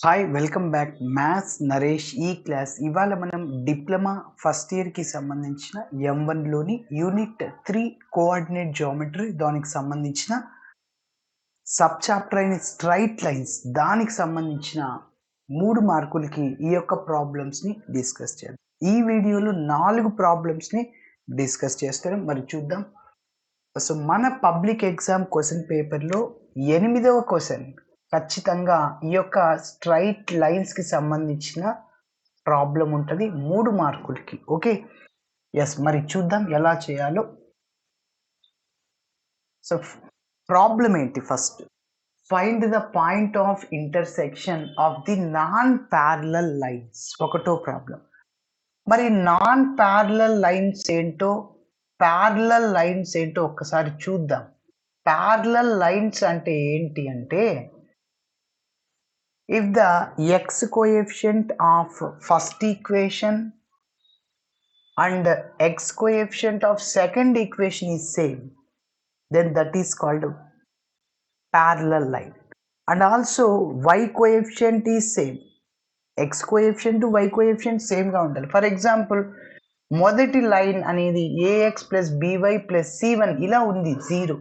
Hi welcome back maths Naresh ఈ class ఇవాళ మనం డిప్లొమా ఫస్ట్ ఇయర్కి సంబంధించిన M1లోని యూనిట్ 3 కోఆర్డినేట్ జియోమెట్రీ దానికి సంబంధించిన సబ్ చాప్టర్ అయిన స్ట్రైట్ లైన్స్ దానికి సంబంధించిన 3 మార్కులకి ఈ యొక్క ప్రాబ్లమ్స్ని డిస్కస్ చేద్దాం. ఈ వీడియోలో 4 ప్రాబ్లమ్స్ని డిస్కస్ చేస్తాం. మరి చూద్దాం. సో మన పబ్లిక్ ఎగ్జామ్ క్వశ్చన్ పేపర్లో 8వ క్వశ్చన్ ఖచ్చితంగా ఈ యొక్క స్ట్రైట్ లైన్స్కి సంబంధించిన ప్రాబ్లం ఉంటుంది 3 మార్కులకి. ఓకే, ఎస్, మరి చూద్దాం ఎలా చేయాలో. సో ప్రాబ్లం ఏంటి? First find the point of intersection of the non parallel lines. ఒకటో ప్రాబ్లం. మరి నాన్ ప్యారలల్ లైన్స్ ఏంటో ప్యారలల్ లైన్స్ ఏంటో ఒక్కసారి చూద్దాం. ప్యారలల్ లైన్స్ అంటే ఏంటి అంటే, if the x coefficient of first equation and x coefficient of second equation is same, then that is called parallel line. And also y coefficient is same, x coefficient to y coefficient same గా ఉండాలి. For example మొదటి line అనేది ax plus by plus c1 ఇలా ఉంది 0,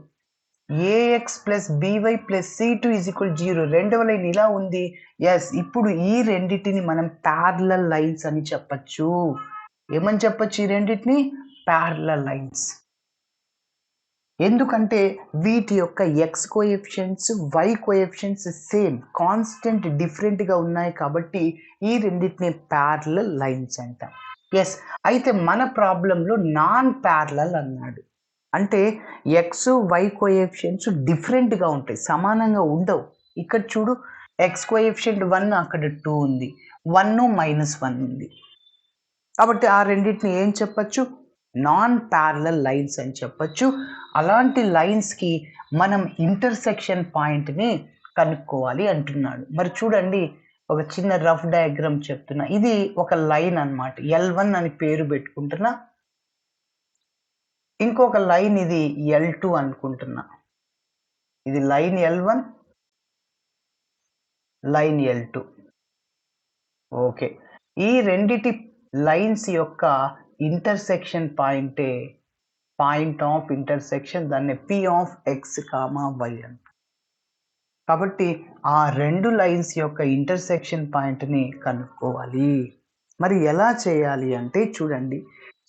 ax plus by plus c2 is equal 0. రెండవ line ఇలా ఉంది. Yes, ఇప్పుడు ఈ రెండింటిని మనం ప్యారలల్ లైన్స్ అని చెప్పచ్చు. ఏమని చెప్పచ్చు? ఈ రెండింటిని ప్యారలల్ లైన్స్. ఎందుకంటే వీటి యొక్క x coefficients y coefficients same, constant డిఫరెంట్గా ఉన్నాయి కాబట్టి ఈ రెండింటిని ప్యారలల్ లైన్స్ అంటాం. ఎస్, అయితే మన ప్రాబ్లంలో నాన్ ప్యారలల్ అన్నాడు. అంటే ఎక్స్ వై కోఎఫిషియెంట్స్ డిఫరెంట్గా ఉంటాయి, సమానంగా ఉండవు. ఇక్కడ చూడు, ఎక్స్ కోఎఫిషియెంట్ 1, అక్కడ 2 ఉంది, 1 -1 ఉంది. కాబట్టి ఆ రెండింటిని ఏం చెప్పచ్చు? నాన్ ప్యారలల్ లైన్స్ అని చెప్పచ్చు. అలాంటి లైన్స్కి మనం ఇంటర్సెక్షన్ పాయింట్ని కనుక్కోవాలి అంటున్నాడు. మరి చూడండి, ఒక చిన్న రఫ్ డయాగ్రామ్ చెప్తున్నా. ఇది ఒక లైన్ అన్నమాట, L1 అని పేరు పెట్టుకుంటున్నా. ఇంకొక లైన్ ఇది L2 అనుకుంటున్నా. ఇది line L1, line L2. Okay, ఈ రెండిటి లైన్స్ యొక్క ఇంటర్సెక్షన్ పాయింటే పాయింట్ ఆఫ్ ఇంటర్సెక్షన్, దాన్ని P ఆఫ్ x, y అంట. కాబట్టి ఆ రెండు లైన్స్ యొక్క ఇంటర్సెక్షన్ పాయింట్ని కనుక్కోవాలి. మరి ఎలా చేయాలి అంటే చూడండి,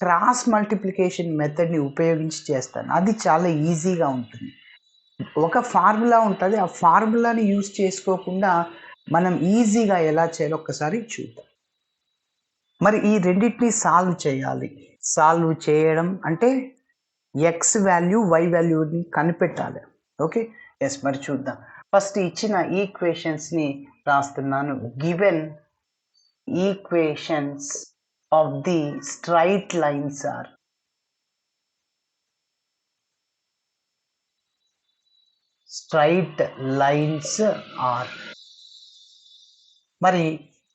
క్రాస్ మల్టిప్లికేషన్ మెథడ్ని ఉపయోగించి చేస్తాను. అది చాలా ఈజీగా ఉంటుంది. ఒక ఫార్ములా ఉంటుంది, ఆ ఫార్ములాని యూజ్ చేసుకోకుండా మనం ఈజీగా ఎలా చేయాలో ఒక్కసారి చూద్దాం. మరి ఈ రెండింటిని సాల్వ్ చేయాలి. సాల్వ్ చేయడం అంటే ఎక్స్ వాల్యూ వై వాల్యూని కనిపెట్టాలి. ఓకే, ఎస్, మరి చూద్దాం. ఫస్ట్ ఇచ్చిన ఈక్వేషన్స్ని రాస్తున్నాను. Given equations of the straight lines are మరి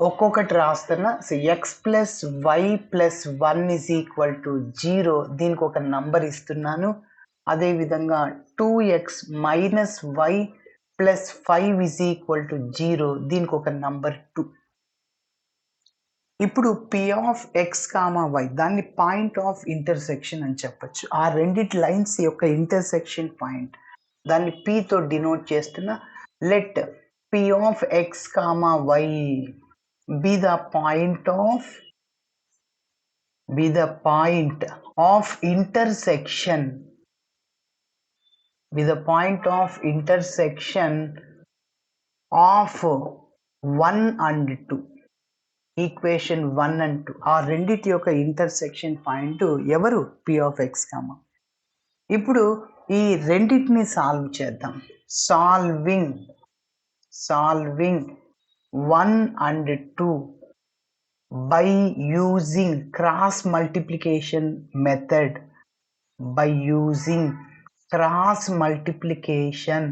ఒక్కొక్కటి రాస్తున్నా. So x plus y plus 1 is equal to 0, దీనికి ఒక నంబర్ ఇస్తున్నాను. అదేవిధంగా 2x minus y plus 5 is equal to 0, దీనికి ఒక నంబర్ 2. ఇప్పుడు P of x comma y, దాన్ని పాయింట్ ఆఫ్ ఇంటర్సెక్షన్ అని చెప్పచ్చు. ఆ రెండిటి లైన్స్ యొక్క ఇంటర్సెక్షన్ పాయింట్, దాన్ని P తో డినోట్ చేస్తున్నా. Let P of x comma why be the point of intersection of 1 and 2, equation 1 and 2. ఆ రెండిటి యొక్క ఇంటర్సెక్షన్ పాయింట్ ఎవరు? P of x comma. ఇప్పుడు ఈ రెండింటిని సాల్వ్ చేద్దాం. Solving 1 and 2 by using cross multiplication method. By using cross multiplication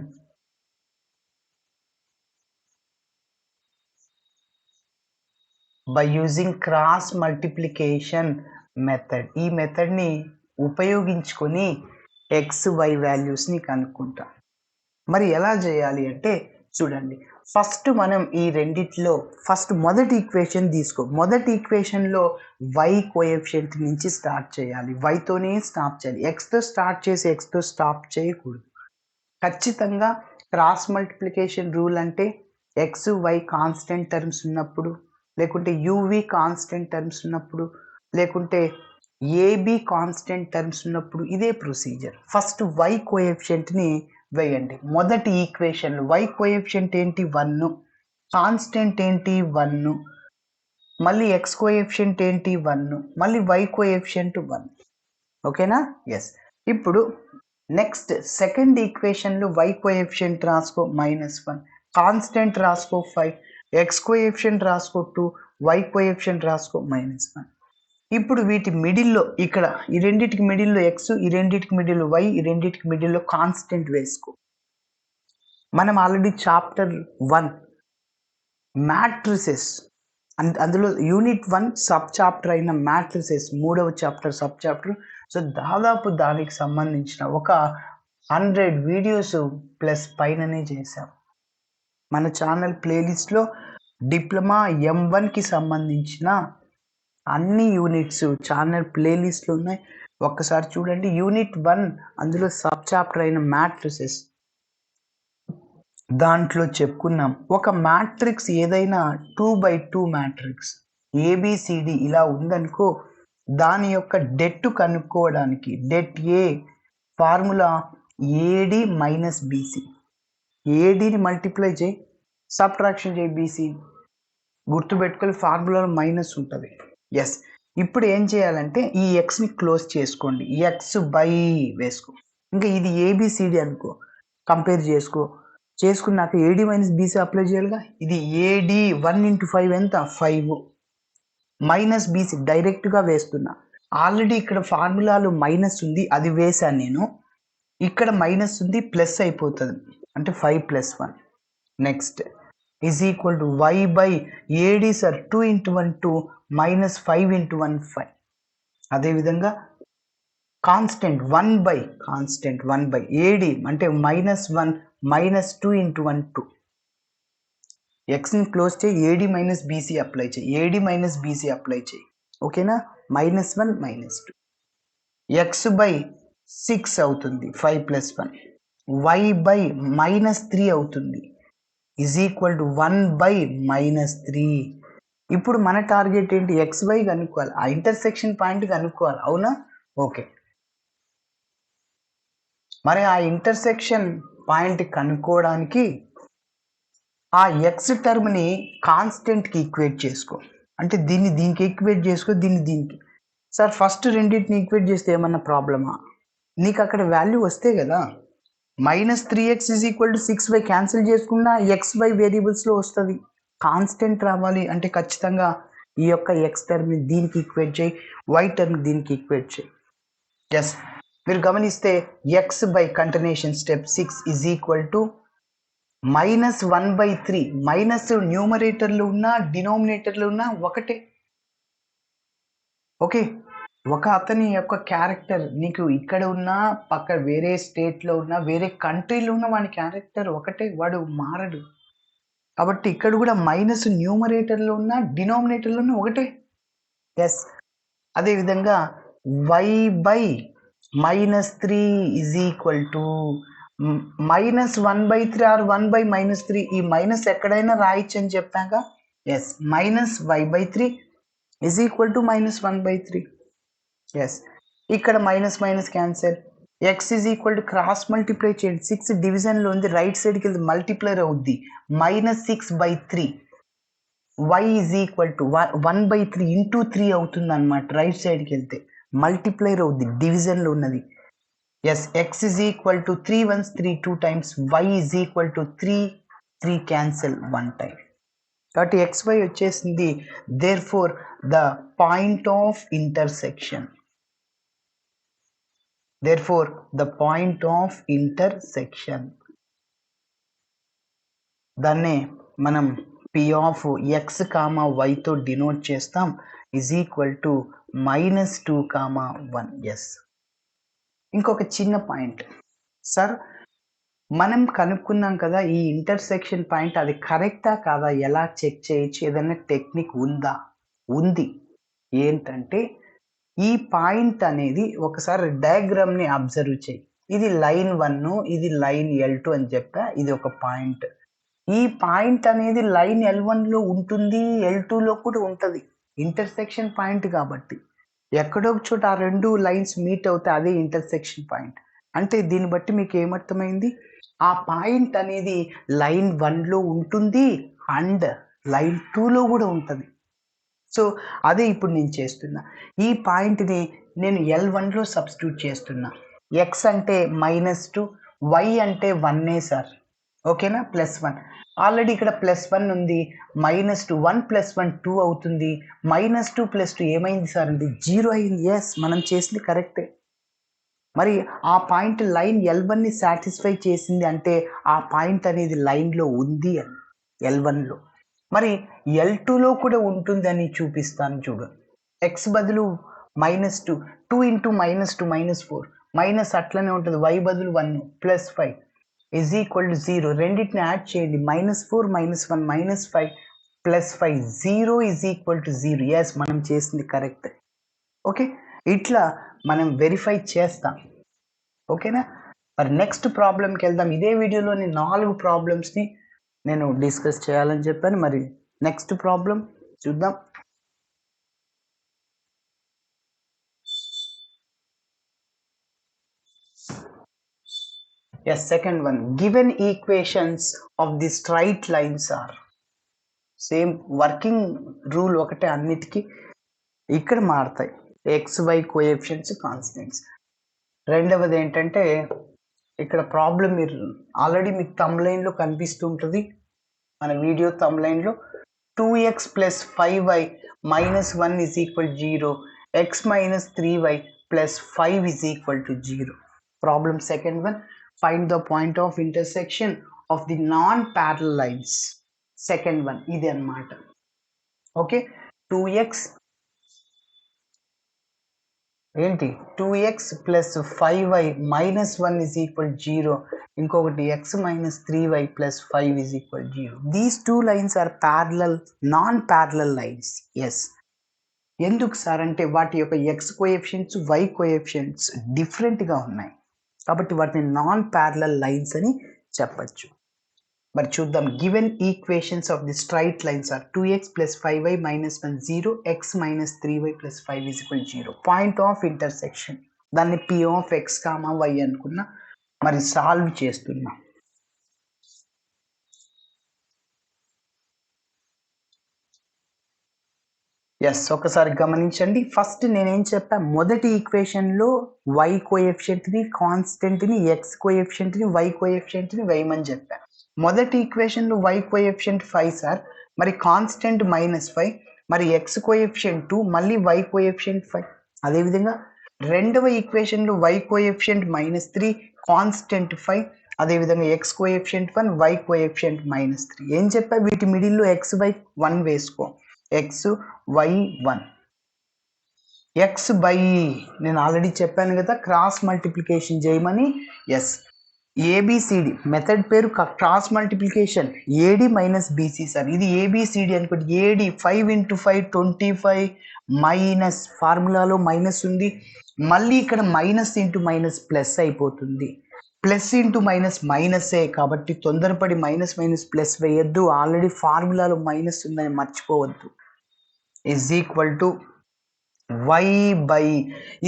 method, ఈ మెథడ్ని ఉపయోగించుకొని ఎక్స్ వై వాల్యూస్ని కనుక్కుంటాం. మరి ఎలా చేయాలి అంటే చూడండి, ఫస్ట్ మనం ఈ రెండిట్లో ఫస్ట్ మొదటి ఈక్వేషన్ తీసుకో. మొదటి ఈక్వేషన్లో వై కోఎఫిషియంట్ నుంచి స్టార్ట్ చేయాలి. వైతోనే స్టాప్ చేయాలి. ఎక్స్తో స్టార్ట్ చేసి ఎక్స్తో స్టాప్ చేయకూడదు. ఖచ్చితంగా క్రాస్ మల్టిప్లికేషన్ రూల్ అంటే ఎక్స్ వై కాన్స్టెంట్ టర్మ్స్ ఉన్నప్పుడు, లేకుంటే యూవి కాన్స్టెంట్ టర్మ్స్ ఉన్నప్పుడు, లేకుంటే ఏబి కాన్స్టెంట్ టర్మ్స్ ఉన్నప్పుడు ఇదే ప్రొసీజర్. ఫస్ట్ వై కోఎఫిషియంట్ని వేయండి. మొదటి ఈక్వేషన్లో వై కోఎఫిషియంట్ ఏంటి 1, కాన్స్టెంట్ ఏంటి 1, మళ్ళీ ఎక్స్ కోఎఫిషియంట్ ఏంటి 1, మళ్ళీ వై కోఎఫిషియంట్ 1. ఓకేనా? ఎస్. ఇప్పుడు నెక్స్ట్ సెకండ్ ఈక్వేషన్లో వై కోఎఫిషియంట్ రాసుకో -1, కాన్స్టెంట్ రాసుకో 5, ఎక్స్ కోఎఫిషియంట్ రాసుకో 2, వై కోఎఫిషియంట్ రాసుకో -1. ఇప్పుడు వీటి మిడిల్లో ఇక్కడ ఈ రెండింటికి మిడిల్లో ఎక్స్, ఈ రెండింటికి మిడిల్లో వై, ఈ రెండింటికి మిడిల్లో కాన్స్టెంట్ వేసుకో. మనం ఆల్రెడీ చాప్టర్ 1 మ్యాట్రిసెస్ అందులో యూనిట్ 1 సబ్ చాప్టర్ అయిన మ్యాట్రిసెస్ 3వ చాప్టర్ సబ్ చాప్టర్. సో దాదాపు దానికి సంబంధించిన ఒక 100 వీడియోస్ ప్లస్ పైననే చేశాం. మన ఛానల్ ప్లేలిస్ట్లో డిప్లొమా M1కి సంబంధించిన అన్ని యూనిట్స్ ఛానల్ ప్లేలిస్ట్లో ఉన్నాయి. ఒక్కసారి చూడండి. యూనిట్ 1 అందులో సబ్ చాప్టర్ అయిన మ్యాట్రిసెస్ దాంట్లో చెప్పుకున్నాం. ఒక మ్యాట్రిక్స్ ఏదైనా 2x2 మ్యాట్రిక్స్ ఏబిసిడి ఇలా ఉందనుకో, దాని యొక్క డెట్ కనుక్కోవడానికి det A formula AD minus BC. ఏడిని మల్టిప్లై చేయి, సబ్ట్రాక్షన్ చేయి బీసీ. గుర్తుపెట్టుకొని ఫార్ములాలో మైనస్ ఉంటుంది. ఎస్. ఇప్పుడు ఏం చేయాలంటే ఈ ఎక్స్ని క్లోజ్ చేసుకోండి. ఎక్స్ బై వేసుకో. ఇంకా ఇది ఏబిసిడి అనుకో, కంపేర్ చేసుకున్నాక ఏడి మైనస్ బీసీ అప్లై చేయాలిగా. ఇది ఏడి 1 × 5 ఎంత 5 మైనస్ బీసీ డైరెక్ట్గా వేస్తున్నా. ఆల్రెడీ ఇక్కడ ఫార్ములాలో మైనస్ ఉంది, అది వేసాను నేను. ఇక్కడ మైనస్ ఉంది, ప్లస్ అయిపోతుంది అంటే 5 + 1. Next is equal to y by AD sir 2 × 1 2 minus 5 × 1 5. అదేవిధంగా కాన్స్టెంట్ 1 బై ఏడి అంటే -1 -2 × 1 2. ఎక్స్ని క్లోజ్ చేయి, ఏడి మైనస్ బీసీ అప్లై చేయి, ఏడి మైనస్ బీసీ అప్లై చేయి. ఓకేనా? -1 -2. ఎక్స్ బై 6 అవుతుంది 5 + 1. వై బై -3 అవుతుంది ఈజ్ ఈక్వల్ టు 1 బై -3. ఇప్పుడు మన టార్గెట్ ఏంటి? ఎక్స్ వై కనుక్కోవాలి, ఆ ఇంటర్సెక్షన్ పాయింట్ కనుక్కోవాలి. అవునా? ఓకే. మరి ఆ ఇంటర్సెక్షన్ పాయింట్ కనుక్కోవడానికి ఆ ఎక్స్ టర్మ్ని కాన్స్టెంట్కి ఈక్వేట్ చేసుకో. అంటే దీన్ని దీనికి ఈక్వేట్ చేసుకో, దీన్ని దీనికి. సార్ ఫస్ట్ రెండింటిని ఈక్వేట్ చేస్తే ఏమన్నా ప్రాబ్లమా? నీకు అక్కడ వాల్యూ వస్తే కదా. -3x = 6y క్యాన్సిల్ చేసుకున్నా xy వేరియబుల్స్లో వస్తుంది. కాన్స్టెంట్ రావాలి అంటే ఖచ్చితంగా ఈ యొక్క ఎక్స్ టర్మ్ని దీనికి ఈక్వేట్ చేయి, వై టర్మ్ దీనికి ఈక్వేట్ చేయి. ఎస్. మీరు గమనిస్తే X by continuation step 6 is equal to -1/3. Minus న్యూమరేటర్లో ఉన్నా డినోమినేటర్లో ఉన్నా ఒకటే. ఓకే. ఒక అతని యొక్క క్యారెక్టర్ నీకు ఇక్కడ ఉన్నా, పక్క వేరే స్టేట్లో ఉన్నా, వేరే కంట్రీలో ఉన్న వాడి క్యారెక్టర్ ఒకటే, వాడు మారడు. కాబట్టి ఇక్కడ కూడా మైనస్ న్యూమరేటర్లో ఉన్న డినోమినేటర్లో ఉన్న ఒకటే. ఎస్. అదేవిధంగా y by -3 is equal to -1/3 or 1/-3. ఈ మైనస్ ఎక్కడైనా రాయొచ్చు అని చెప్పాక. Yes. -y/3 is equal to -1/3. Yes. ఇక్కడ minus cancel. X is equal to cross multiply చేయండి. 6 డివిజన్లో ఉంది, రైట్ సైడ్కి వెళ్తే మల్టిప్లైర్ అవుద్ది. -6/3. వై ఈజ్ ఈక్వల్ టు 1/3 × 3 అవుతుంది అనమాట. రైట్ సైడ్కి వెళ్తే మల్టిప్లైర్ అవుద్ది, డివిజన్లో ఉన్నది. Yes. X is equal to 3 1s 3 2 times, వై ఈజ్ ఈక్వల్ టు 3 క్యాన్సల్ 1 time. కాబట్టి XY వచ్చేసింది. Therefore the point of intersection. Therefore, the point of intersection. దాన్నే మనం P of x, y తో డినోట్ చేస్తాం. Is equal to -2, 1. ఎస్. ఇంకొక చిన్న పాయింట్ సార్, మనం కనుక్కున్నాం కదా ఈ ఇంటర్సెక్షన్ పాయింట్ అది కరెక్టా కాదా ఎలా చెక్ చేయొచ్చు ఏదైనా టెక్నిక్ ఉందా ఉంది ఏంటంటే ఈ పాయింట్ అనేది ఒకసారి డయాగ్రామ్ని అబ్జర్వ్ చేయి ఇది లైన్ 1 ఇది లైన్ L2 అని చెప్పా ఇది ఒక పాయింట్ ఈ పాయింట్ అనేది లైన్ L1లో ఉంటుంది L2లో కూడా ఉంటుంది ఇంటర్సెక్షన్ పాయింట్ కాబట్టి ఎక్కడో ఒక చోట ఆ రెండు లైన్స్ మీట్ అవుతాయి అదే ఇంటర్సెక్షన్ పాయింట్ అంటే దీన్ని బట్టి మీకు ఏమర్థమైంది ఆ పాయింట్ అనేది లైన్ 1లో ఉంటుంది అండ్ లైన్ 2లో కూడా ఉంటుంది సో అదే ఇప్పుడు నేను చేస్తున్నా ఈ పాయింట్ని నేను L1లో సబ్స్టిట్యూట్ చేస్తున్నా ఎక్స్ అంటే -2 వై అంటే 1 సార్ ఓకేనా +1 ఆల్రెడీ ఇక్కడ +1 ఉంది -2 1 + 1 2 అవుతుంది -2 + 2 ఏమైంది సార్ అంటే 0 అయింది ఎస్ మనం చేసింది కరెక్టే మరి ఆ పాయింట్ లైన్ L1ని సాటిస్ఫై చేసింది అంటే ఆ పాయింట్ అనేది లైన్లో ఉంది అని L1లో మరి L2లో కూడా ఉంటుందని చూపిస్తాను చూడు ఎక్స్ బదులు -2 2 ఇంటూ -2 -4 మైనస్ అట్లనే ఉంటుంది y బదులు 1 +5 ఈజ్ ఈక్వల్ టు 0 రెండింటిని యాడ్ చేయండి -4 -1 -5 +5 0 ఈజ్ ఈక్వల్ టు 0 ఎస్ మనం చేసింది కరెక్ట్ ఓకే ఇట్లా మనం వెరిఫై చేస్తాం ఓకేనా మరి నెక్స్ట్ ప్రాబ్లంకి వెళ్దాం ఇదే వీడియోలోని 4 ప్రాబ్లమ్స్ని నేను డిస్కస్ చేయాలని చెప్పాను మరి నెక్స్ట్ ప్రాబ్లం చూద్దాం yes second one given equations of the straight lines are same working rule ఒకటే అన్నిటికీ ఇక్కడ మారుతాయి XY కోఎఫిషియెంట్స్ కాన్స్టెంట్స్ రెండవది ఏంటంటే ఇక్కడ ప్రాబ్లం మీరు ఆల్రెడీ మీకు తమ్లైన్లో కనిపిస్తూ ఉంటుంది మన video తమ్లైన్లో 2x + 5y - 1 is equal to 0 x - 3y + 5 is equal to 0 problem second one find the point of intersection of the non-parallel lines second one ఇది అన్నమాట ఓకే 2x ఏంటి 2x + 5y - 1 is equal to 0 ఇంకొకటి x - 3y + 5 is equal to 0 these two lines are parallel non-parallel lines yes ఎందుకు sir అంటే వాటి యొక్క x coefficients y coefficients డిఫరెంట్గా ఉన్నాయి కాబట్టి వాటిని నాన్ ప్యారలల్ లైన్స్ అని చెప్పచ్చు మరి చూద్దాం given equations of the straight lines are 2x + 5y - 1 0 x - 3y + 5 is equal to 0 point of intersection దాన్ని P(x, y) అనుకున్నా మరి సాల్వ్ చేస్తున్నా ఎస్ ఒకసారి గమనించండి ఫస్ట్ నేనేం చెప్పా మొదటి ఈక్వేషన్లో y కోఎఫిషియెంట్ని కాన్స్టెంట్ని x కోఎఫిషియెంట్ని y కోఎఫిషియెంట్ని వేయమని చెప్పా మొదటి ఈక్వేషన్లో y కోఎఫిషియెంట్ 5 సార్ మరి కాన్స్టెంట్ -5 మరి x కోఎఫిషియెంట్ 2 మళ్ళీ y కోఎఫిషియెంట్ 5 అదేవిధంగా రెండవ ఈక్వేషన్లో y కోఎఫిషియెంట్ -3 కాన్స్టెంట్ 5 అదేవిధంగా x కోఎఫిషియెంట్ 1 y కోఎఫిషియెంట్ -3 ఏం చెప్పా వీటి మిడిల్లో x బై 1 వేసుకో x y 1 x బై నేను ఆల్రెడీ చెప్పాను కదా క్రాస్ మల్టిప్లికేషన్ చేయమని ఎస్ ఏబిసిడి మెథడ్ పేరు cross multiplication AD - BC sir ఇది ఏబిసిడి అనుకోండి ఏడి 5 × 5 25 మైనస్ ఫార్ములాలో మైనస్ ఉంది మళ్ళీ ఇక్కడ మైనస్ ఇంటూ మైనస్ ప్లస్ అయిపోతుంది ప్లస్ ఇంటూ మైనస్ మైనసే కాబట్టి తొందరపడి మైనస్ ప్లస్ వేయద్దు ఆల్రెడీ ఫార్ములాలో మైనస్ ఉందని మర్చిపోవద్దు is equal to y by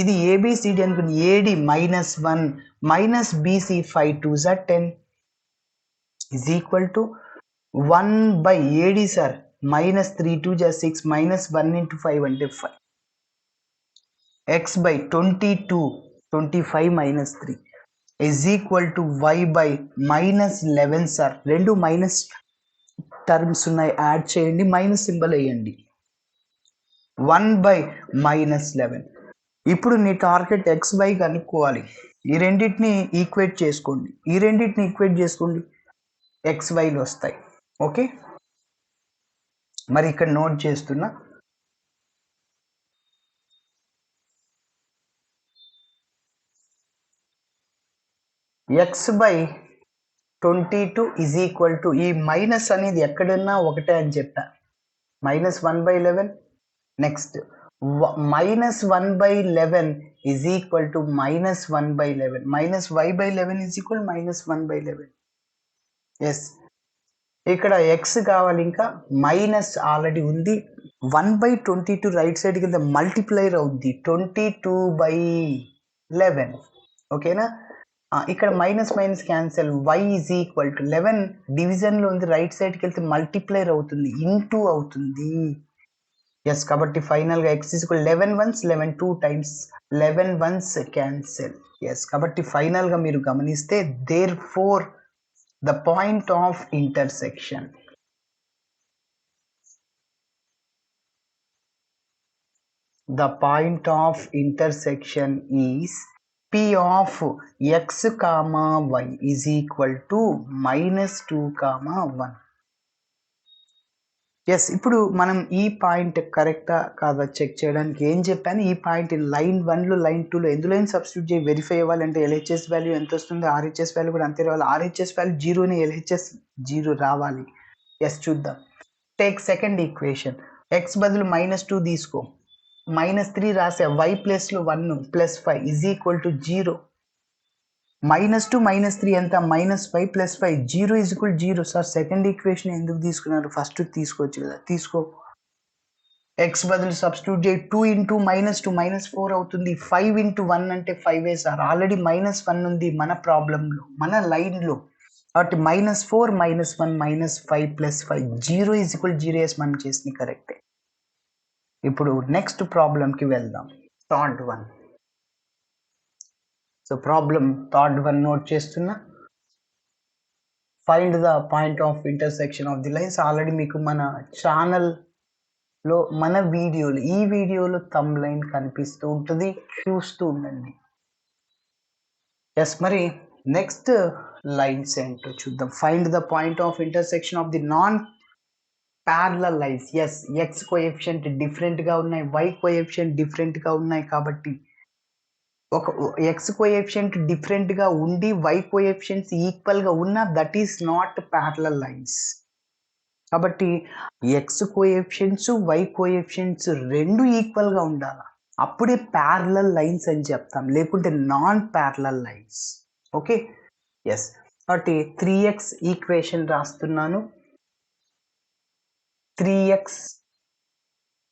ఇది ఏబిసిడి అనుకుని AD -1 minus BC 5 2s are 10 is equal to 1 by AD sir -3 2s are 6 -1 into 5 అంటే 5 x by 22 25 - 3 is equal to y by -11 sir రెండు minus terms ఉన్నాయి add చేయండి minus symbol వేయండి 1 by -11 ఇప్పుడు నీ target XY కనుక్కోవాలి ఈ రెండింటిని ఈక్వేట్ చేసుకోండి XYలు వస్తాయి ఓకే మరి ఇక్కడ నోట్ చేస్తున్నా x by 22 is equal to, ఈ మైనస్ అనేది ఎక్కడున్నా ఒకటే అని చెప్పా, -1/11. Next -1/11 is equal to -1/11, -y/11 is equal -1/11. Yes, ఇక్కడ ఎక్స్ కావాలి, ఇంకా మైనస్ ఆల్రెడీ ఉంది. 1/22 రైట్ సైడ్ కింద మల్టిప్లైర్ అవుద్ది 22/11. ఓకేనా, ఇక్కడ minus minus cancel, y is equal to 11 డివిజన్లో ఉంది, రైట్ సైడ్కి వెళ్తే మల్టిప్లైర్ అవుతుంది, ఇంటూ అవుతుంది. ఎస్, కాబట్టి ఫైనల్గా x is equal 11 1s 11 2 times 11 1s cancel. Yes, కాబట్టి ఫైనల్గా మీరు గమనిస్తే therefore the point of intersection, the point of intersection is p of x comma y is equal to -2 comma 1. Yes, ఇప్పుడు మనం ఈ పాయింట్ కరెక్టా కాదా చెక్ చేయడానికి ఏం చెప్పాను, ఈ పాయింట్ లైన్ 1లో లైన్ 2లో ఎందులో సబ్స్టిట్యూట్ చేసి వెరిఫై అవ్వాలంటే ఎల్హెచ్ఎస్ వాల్యూ ఎంత వస్తుంది, ఆర్హెచ్ఎస్ వాల్యూ కూడా అంతే రావాలి. ఆర్హెచ్ఎస్ వాల్యూ 0ని ఎల్హెచ్ఎస్ 0 రావాలి. ఎస్, చూద్దాం. టేక్ సెకండ్ ఈక్వేషన్, ఎక్స్ బదులు -2 తీసుకో, -3 రాసా, y ప్లస్లో 1 +5 ఈజ్ ఈక్వల్ టు 0. -2 -3 ఎంత, -5 +5 0 is equal 0. Sir second equation ఎందుకు తీసుకున్నారు, ఫస్ట్ తీసుకోవచ్చు కదా, తీసుకో. ఎక్స్ బదులు సబ్స్టిట్యూట్ చేయి, 2 × -2 -4 అవుతుంది, 5 × 1 అంటే 5 సార్, ఆల్రెడీ -1 ఉంది మన ప్రాబ్లంలో, మన లైన్లో. కాబట్టి -4 -1 -5 +5 0 ఈజ్ ఈక్వల్ 0. ఎస్, మనం చేసింది కరెక్టే. ఇప్పుడు నెక్స్ట్ ప్రాబ్లంకి వెళ్దాం, third one. So problem third one note చేస్తున్నా. Find the point of intersection of the lines. Already మీకు మన ఛానల్లో మన వీడియోలు, ఈ వీడియోలో థంబ్ లైన్ కనిపిస్తూ ఉంటుంది, చూస్తూ ఉండండి. ఎస్, మరి నెక్స్ట్ లైన్స్ ఏంటో చూద్దాం. Find the point of intersection of the non parallel lines. Yes, x coefficient డిఫరెంట్గా ఉన్నాయి, వై కోఎఫిషియంట్ డిఫరెంట్గా ఉన్నాయి, కాబట్టి ఒక ఎక్స్ కోఎఫిషియంట్ డిఫరెంట్గా ఉండి వై కోఎఫిషియంట్స్ ఈక్వల్గా ఉన్న that is not parallel lines. కాబట్టి ఎక్స్ కోఎఫిషియంట్స్ వై కోఎఫిషియంట్స్ రెండు ఈక్వల్గా ఉండాలి, అప్పుడే ప్యారలల్ లైన్స్ అని చెప్తాం, లేకుంటే non parallel lines. Okay, yes. కాబట్టి 3x ఈక్వేషన్ రాస్తున్నాను. 3x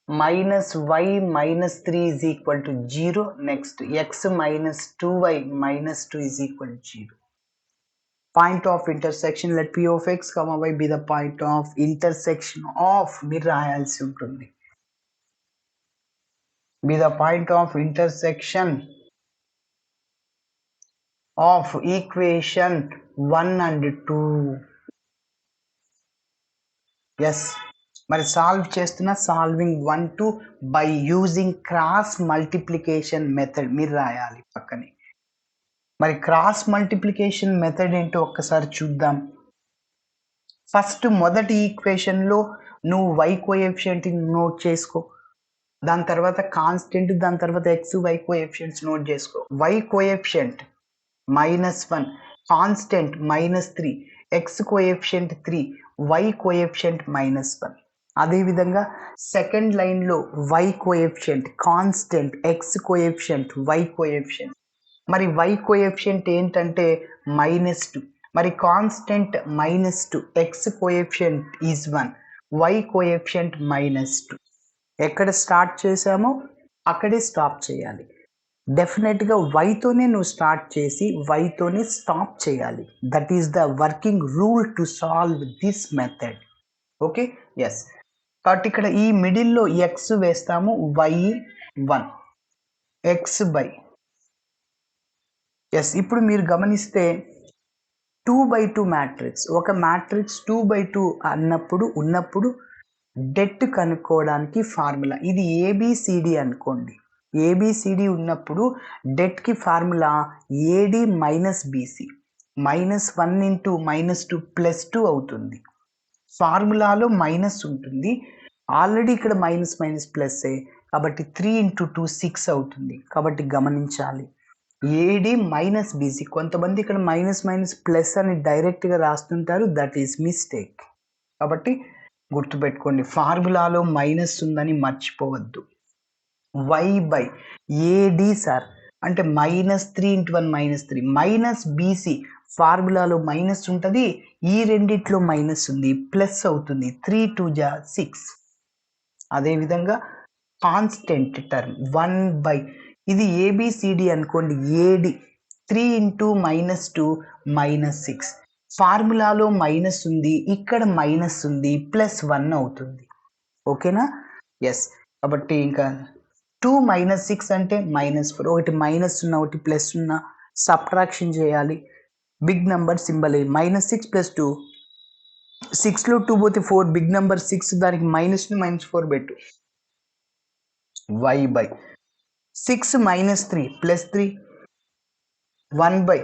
minus y minus 3 is equal to 0. Next, x minus 2y minus 2 is equal to 0. Point of intersection, let p of x comma y be the point of intersection of, మీరు రాయాల్సి ఉంటుంది, be the point of intersection of equation 1 and 2. yes, మరి solve చేస్తున్నా, solving 1 2 by using cross multiplication method మీరు రాయాలి పక్కనే. మరి cross multiplication method ఏంటో ఒక్కసారి చూద్దాం. ఫస్ట్ మొదటి ఈక్వేషన్లో నువ్వు వై కోఎఫిషియంట్ నోట్ చేసుకో, దాని తర్వాత కాన్స్టెంట్, దాని తర్వాత ఎక్స్ వై కోఎఫిషియంట్స్ నోట్ చేసుకో. Y coefficient -1, constant -3, x coefficient 3, y coefficient -1. అదేవిధంగా సెకండ్ లైన్లో y coefficient constant, x coefficient, y coefficient. మరి వై కోఎఫిషియంట్ ఏంటంటే -2, మరి constant -2, x coefficient is 1, y coefficient -2. ఎక్కడ స్టార్ట్ చేసామో అక్కడే స్టాప్ చేయాలి. డెఫినెట్గా వైతోనే నువ్వు స్టార్ట్ చేసి వైతోనే స్టాప్ చేయాలి. That is the working rule to solve this method. Okay, yes. కాబట్టి ఇక్కడ ఈ మిడిల్లో ఎక్స్ వేస్తాము, వై 1, ఎక్స్ బై. ఎస్, ఇప్పుడు మీరు గమనిస్తే 2/2 మ్యాట్రిక్స్, ఒక మ్యాట్రిక్స్ 2/2 ఉన్నప్పుడు డెట్ కనుక్కోవడానికి ఫార్ములా ఇది ఏబిసిడి అనుకోండి. ఏబిసిడి ఉన్నప్పుడు డెట్కి ఫార్ములా ఏడి మైనస్ బీసీ, -1 × -2 +2 అవుతుంది. ఫార్ములాలో మైనస్ ఉంటుంది, ఆల్రెడీ ఇక్కడ మైనస్ ప్లస్ కాబట్టి 3 × 2 6 అవుతుంది. కాబట్టి గమనించాలి, ఏడి మైనస్ బీసీ. కొంతమంది ఇక్కడ మైనస్ మైనస్ ప్లస్ అని డైరెక్ట్గా రాస్తుంటారు, దట్ ఈస్ మిస్టేక్. కాబట్టి గుర్తుపెట్టుకోండి, ఫార్ములాలో మైనస్ ఉందని మర్చిపోవద్దు. వై బై ఏడి సార్ అంటే -3 × 1 -3 మైనస్ బీసీ, ఫార్ములాలో మైనస్ ఉంటుంది, ఈ రెండిట్లో మైనస్ ఉంది, ప్లస్ అవుతుంది, 3 2 జా 6. అదేవిధంగా కాన్స్టెంట్ టర్మ్ 1 బై, ఇది ఏబిసిడి అనుకోండి, ఏడి 3 × -2 -6, ఫార్ములాలో మైనస్ ఉంది, ఇక్కడ మైనస్ ఉంది, +1 అవుతుంది. ఓకేనా? ఎస్. కాబట్టి ఇంకా 2 - 6 అంటే -4, ఒకటి మైనస్ ఉన్న ఒకటి ప్లస్ ఉన్న సబ్ట్రాక్షన్ చేయాలి. బిగ్ నంబర్ సింబల్ -6 + 2, 6లో 2 పోతే 4, బిగ్ నంబర్ 6, దానికి -4 పెట్టు. y బై 6 - 3 +3, 1 బై,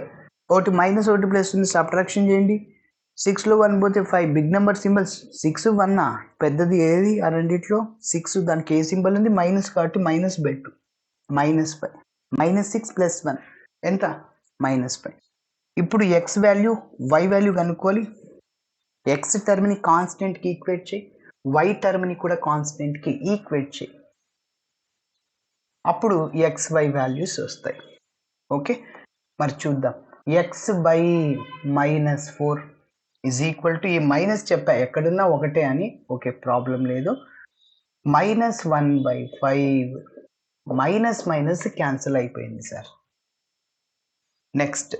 ఒకటి మైనస్ ఒకటి ప్లస్ ఉంది, సబ్ట్రాక్షన్ చేయండి. 6లో 1 పోతే 5, బిగ్ నెంబర్ సింబల్స్ 6 1 పెద్దది ఏది ఆ రెండిట్లో? 6, దానికి ఏ సింబల్ ఉంది? మైనస్ కాబట్టి మైనస్ పెట్టు, -5, -6 + 1 ఎంత? -5. ఇప్పుడు x వాల్యూ y వాల్యూ కనుక్కోవాలి. x టర్మ్ని కాన్స్టెంట్కి ఈక్వేట్ చేయి, y టర్మ్ని కూడా కాన్స్టెంట్కి ఈక్వేట్ చేయి, అప్పుడు xy వాల్యూస్ వస్తాయి. ఓకే, మరి చూద్దాం. x by -4 is equal to, ఈ మైనస్ చెప్పా ఎక్కడున్నా ఒకటే అని, ఓకే ప్రాబ్లం లేదు. -1/5, మైనస్ మైనస్ క్యాన్సిల్ అయిపోయింది sir. Next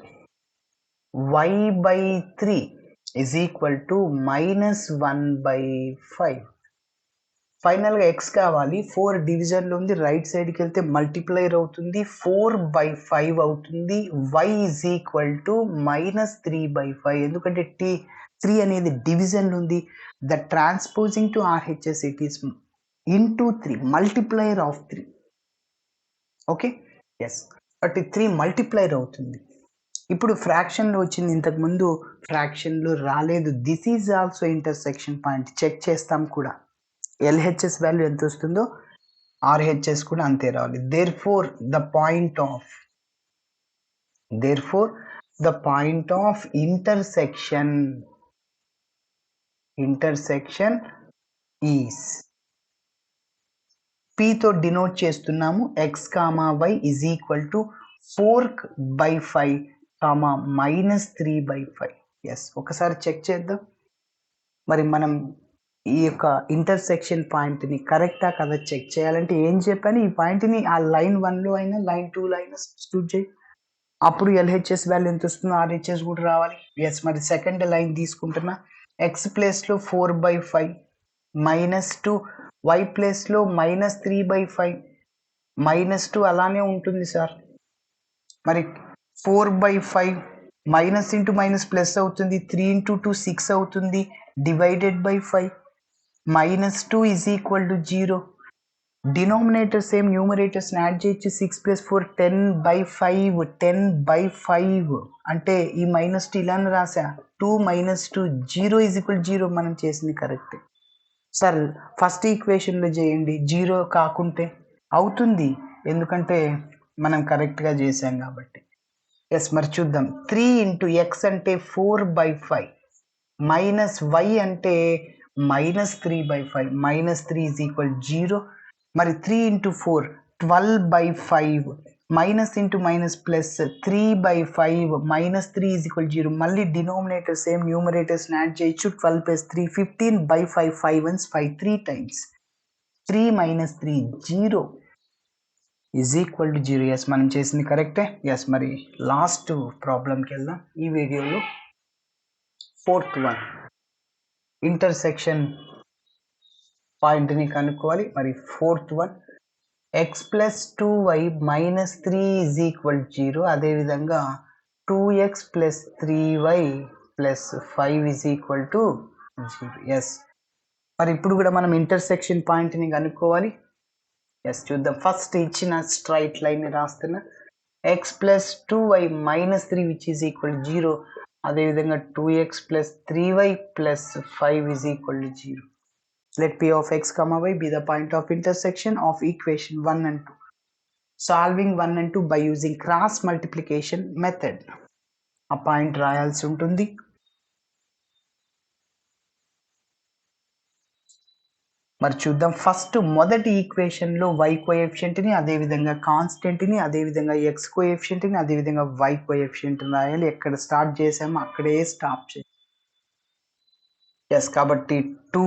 y by 3 is equal to -1/5. ఫైనల్గా x కావాలి, 4 డివిజన్లో ఉంది, రైట్ సైడ్కి వెళ్తే మల్టిప్లైర్ అవుతుంది, 4/5 అవుతుంది. y ఈజ్ ఈక్వల్ టు -3/5, ఎందుకంటే 3 అనేది డివిజన్లో ఉంది. The transposing to RHS it is into 3, multiplier of 3. Okay, yes, but 3 multiplier అవుతుంది. ఇప్పుడు ఫ్రాక్షన్లో వచ్చింది, ఇంతకుముందు ఫ్రాక్షన్లో రాలేదు. This is also intersection point, check చేస్తాం కూడా. LHS వాల్యూ ఎంత వస్తుందో RHS కూడా అంతే రావాలి. Therefore the point of intersection is, P తో డినోట్ చేస్తున్నాము, x, y is equal to 4/5, -3/5. Yes, ఒకసారి చెక్ చేద్దాం. మరి మనం ఈ యొక్క ఇంటర్సెక్షన్ పాయింట్ని కరెక్టా కదా చెక్ చేయాలంటే ఏం చెప్పాను, ఈ పాయింట్ని ఆ లైన్ 1లో అయినా లైన్ 2లో అయినా సబ్స్టిట్యూట్ చేయి, అప్పుడు LHS వాల్యూ ఎంత వస్తుందో RHS కూడా రావాలి. ఎస్, మరి సెకండ్ లైన్ తీసుకుంటున్నా, x ప్లేస్లో 4/5 -2, y ప్లేస్లో -3/5, -2 అలానే ఉంటుంది సార్. మరి 4/5 మైనస్ ఇంటూ మైనస్ ప్లస్ అవుతుంది, 3 × 2 6 అవుతుంది, divided by 5, -2 is equal to 0. Denominator same, న్యూమరేటర్స్ని యాడ్ చేయొచ్చు, 6 + 4 10/5, 10/5 అంటే ఈ -2 ఇలానే రాసా, 2 - 2 0 ఈజ్ ఈక్వల్ 0. మనం చేసింది కరెక్ట్ సార్. ఫస్ట్ ఈక్వేషన్లో చేయండి, 0 కాకుంటే అవుతుంది, ఎందుకంటే మనం కరెక్ట్గా చేసాం కాబట్టి. ఎస్, మరి చూద్దాం. 3 × x అంటే 4/5, మైనస్ y అంటే -3/5, -3 ఈజ్ ఈక్వల్ 0. మరి 3 × 4 12/5, minus into minus plus 3/5, -3 is equal 0. మళ్ళీ డినామినేటర్ సేమ్, న్యూమరేటర్స్ని యాడ్ చేయొచ్చు, 12 + 3 15/5, 5 1s 5, 3 times 3 - 3 0 is equal to 0. Yes, మనం చేసింది కరెక్టే. ఎస్, మరి లాస్ట్ ప్రాబ్లంకి వెళ్దాం ఈ వీడియోలో. 4th వన్, ఇంటర్సెక్షన్ పాయింట్ని కనుక్కోవాలి. మరి 4th one, x + 2y - 3 is equal 0. అదేవిధంగా 2x + 3y + 5 is equal to 0. Yes, మరి ఇప్పుడు కూడా మనం ఇంటర్సెక్షన్ పాయింట్ని కనుక్కోవాలి. ఎస్, చూద్దాం. ఫస్ట్ ఇచ్చిన స్ట్రైట్ లైన్ రాస్తున్నా, x + 2y - 3 which is equal 0. అదేవిధంగా 2x + 3y + 5 is equal to 0. Let P of x, y be the point of intersection of equation 1 and 2. Solving 1 and 2 by using cross multiplication method. ఆ point రాయాల్సి ఉంటుంది. మరి చూద్దాం. First మొదటి ఈక్వేషన్లో y కోఎఫిషియంట్ని, అదేవిధంగా కాన్స్టెంట్ని, అదేవిధంగా x కోఎఫిషియంట్ని, అదేవిధంగా y కోఎఫిషియంట్ని రాయాలి. ఎక్కడ స్టార్ట్ చేసామో అక్కడే స్టాప్ చేయాలి. ఎస్, కాబట్టి 2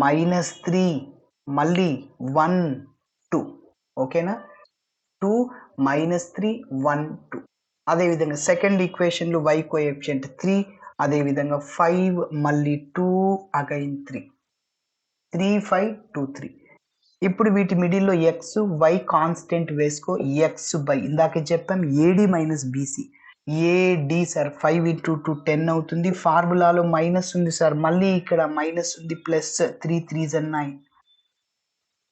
-3 మళ్ళీ 1 2. ఓకేనా? 2 -3 1 2. అదేవిధంగా సెకండ్ ఈక్వేషన్లో y కోఎఫిషియంట్ 3, అదేవిధంగా 5 మళ్ళీ 2 అగైన్ 3 3 5 2 3. ఇప్పుడు వీటి మిడిల్లో ఎక్స్ వై కాన్స్టెంట్ వేసుకో. ఎక్స్ బై ఇందాకే చెప్పాం AD minus BC. AD sir 5 × 2 10 అవుతుంది. ఫార్ములాలో మైనస్ ఉంది సార్, మళ్ళీ ఇక్కడ మైనస్ ఉంది, plus 3 3s 9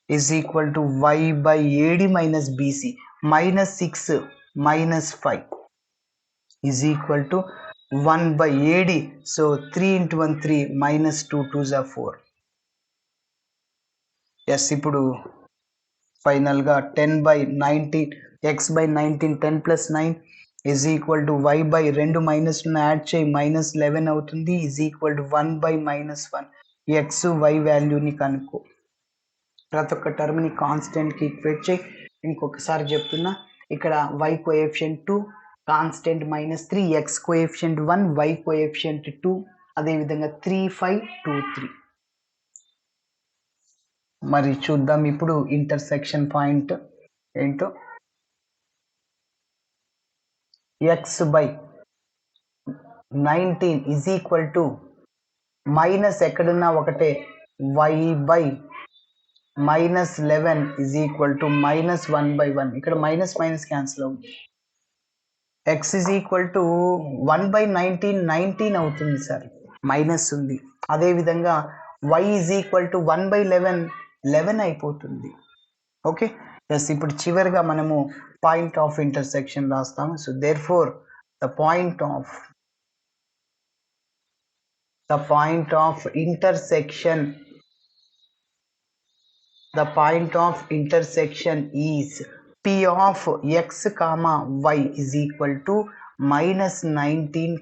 is equal to y by AD minus BC. -6 -5 is equal to 1 by AD. So 3 × 1 3 -2 2s 4. ఎస్, ఇప్పుడు ఫైనల్గా 10/19 x/19 10 + 9 is equal to y by 2 minus add చేయి -11 అవుతుంది, is equal to 1/-1. X y వాల్యూని కనుక్కో. ప్రతి ఒక్క టర్మ్ని కాన్స్టెంట్కి ఈక్వేట్ చేయి. ఇంకొకసారి చెప్తున్నా, ఇక్కడ y coefficient 2, constant -3, x coefficient 1, y coefficient 2, అదేవిధంగా 3 5 2 3. మరి చూద్దాం ఇప్పుడు ఇంటర్సెక్షన్ పాయింట్ ఏంటో. x/19 is equal to minus ఎక్కడున్నా ఒకటే, y by -11 is equal to -1/1. ఇక్కడ మైనస్ మైనస్ క్యాన్సిల్ అవుతుంది. x ఈజ్ ఈక్వల్ టు 1/19 19 అవుతుంది సార్, మైనస్ ఉంది. అదేవిధంగా y ఈజ్ ఈక్వల్ టు 1/11 11 అయిపోతుంది. Okay, yes. ఇప్పుడు చివరిగా మనము పాయింట్ ఆఫ్ ఇంటర్సెక్షన్ రాస్తాము. So therefore the point of intersection is p of x, y is equal to -19,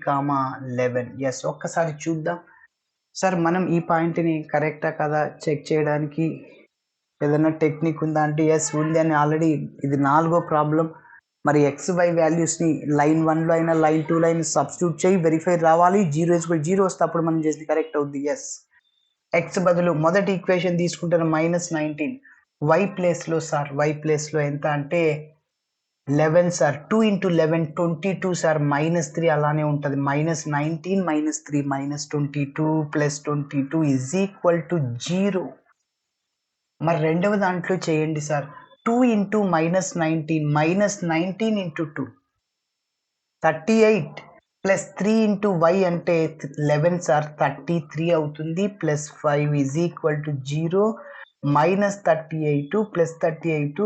11. Yes, ఒక్కసారి చూద్దాం సార్. మనం ఈ పాయింట్ని కరెక్టా కదా చెక్ చేయడానికి ఏదైనా టెక్నిక్ ఉందా అంటే ఎస్ ఉంది అని. ఆల్రెడీ ఇది 4వ ప్రాబ్లం. మరి XY వాల్యూస్ని లైన్ 1లో అయినా లైన్ 2లో అయినా సబ్స్టిట్యూట్ చేయి, వెరిఫై రావాలి. 0 వస్తే అప్పుడు మనం చేసింది కరెక్ట్ అవుద్ది. ఎస్, ఎక్స్ బదులు మొదటి ఈక్వేషన్ తీసుకుంటాను -19, y ప్లేస్లో సార్, y ప్లేస్లో ఎంత అంటే 11 సార్. 2 × 11 22 సార్, -3 అలానే ఉంటుంది. -19 -3 -22 + 22 ఈజ్ ఈక్వల్ టు 0. మరి రెండవ దాంట్లో చేయండి సార్. 2 × -19 -19 × 2 38 + 3 × y అంటే 11 సార్, 33 అవుతుంది. +5 is equal to 0. -38 + 38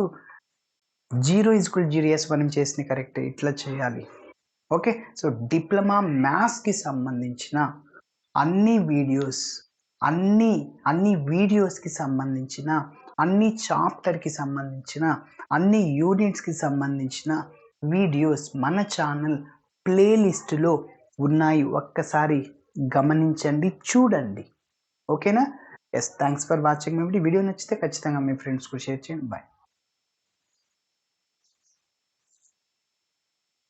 0 is equal 0. Yes, మనం చేసిన కరెక్ట్. ఇట్లా చేయాలి. ఓకే, సో డిప్లొమా మ్యాథ్స్కి సంబంధించిన అన్ని వీడియోస్కి సంబంధించిన, అన్ని చాప్టర్కి సంబంధించిన, అన్ని యూనిట్స్కి సంబంధించిన వీడియోస్ మన ఛానల్ ప్లేలిస్ట్లో ఉన్నాయి. ఒక్కసారి గమనించండి, చూడండి. ఓకేనా? Yes, thanks for watching. Video నచ్చితే ఖచ్చితంగా మీ ఫ్రెండ్స్కు షేర్ చేయండి. బాయ్.